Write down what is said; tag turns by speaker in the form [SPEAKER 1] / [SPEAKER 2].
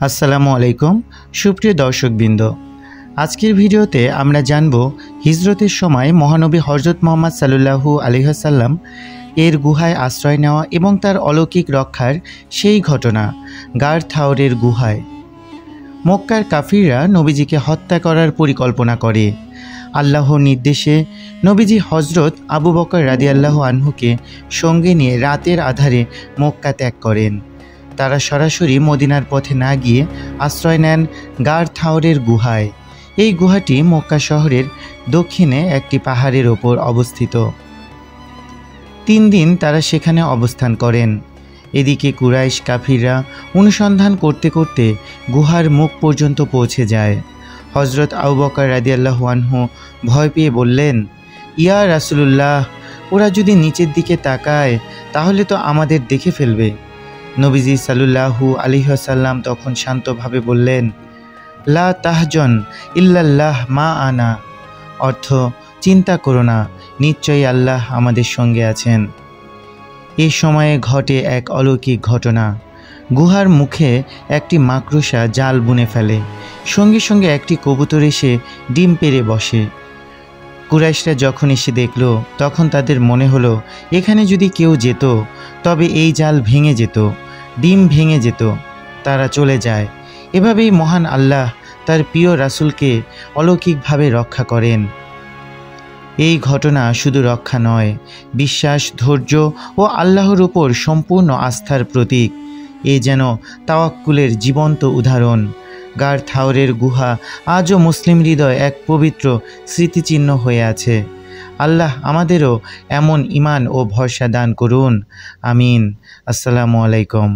[SPEAKER 1] আসসালামু আলাইকুম সুপ্রিয় দর্শকবৃন্দ, আজকের ভিডিওতে আমরা জানব হিজরতের সময় মহানবী হযরত মুহাম্মদ সাল্লাল্লাহু আলাইহি ওয়াসাল্লাম এর গুহায় আশ্রয় নেওয়া এবং তার অলৌকিক রক্ষার সেই ঘটনা। গার থাওরের গুহায় মক্কার কাফিররা নবীজিকে হত্যা করার পরিকল্পনা করে। আল্লাহর নির্দেশে নবীজি হযরত আবু বকর রাদিয়াল্লাহু আনহুকে সঙ্গে নিয়ে রাতের আধারে মক্কা ত্যাগ করেন। তারা সরাসরি মদিনার পথে না গিয়ে আশ্রয় নেন গার থাওরের গুহায়। এই গুহাটি মক্কা শহরের দক্ষিণে একটি পাহাড়ের ওপর অবস্থিত। 3 দিন তারা সেখানে অবস্থান করেন। এদিকে কুরাইশ কাফিররা অনুসন্ধান করতে করতে গুহার মুখ পর্যন্ত পৌঁছে যায়। হযরত আবু বকর রাদিয়াল্লাহু আনহু ভয় পেয়ে বললেন, ইয়া রাসূলুল্লাহ, ওরা যদি নিচের দিকে তাকায় তাহলে তো আমাদের দেখে ফেলবে। নবীজি সাল্লাল্লাহু আলাইহি ওয়াসাল্লাম তখন শান্তভাবে বললেন, লা তাহজন ইল্লাল্লাহ মা আনা, অর্থ চিন্তা করো না, নিশ্চয়ই আল্লাহ আমাদের সঙ্গে আছেন। এই সময়ে ঘটে এক অলৌকিক ঘটনা। গুহার মুখে একটি মাকড়সা জাল বুনে ফেলে। সঙ্গে সঙ্গে একটি কবুতর এসে ডিম পেড়ে বসে। কুরাইশরা যখন এসে দেখল তখন তাদের মনে হলো এখানে যদি কেউ যেত তবে এই জাল ভেঙে যেত, ডিম ভেঙে যেত। তারা চলে যায়। এভাবেই মহান আল্লাহ তার প্রিয় রাসূলকে অলৌকিকভাবে রক্ষা করেন। এই ঘটনা শুধু রক্ষা নয়, বিশ্বাস, ধৈর্য ও আল্লাহর উপর সম্পূর্ণ আস্থার প্রতীক। এ যেন তাওয়াক্কুলের জীবন্ত উদাহরণ। গার থাওরের গুহা আজও মুসলিম হৃদয় এক পবিত্র স্মৃতিচিহ্ন হয়ে আছে। আল্লাহ আমাদেরও এমন ঈমান ও ভরসা দান করুন। আমিন। আসসালামু আলাইকুম।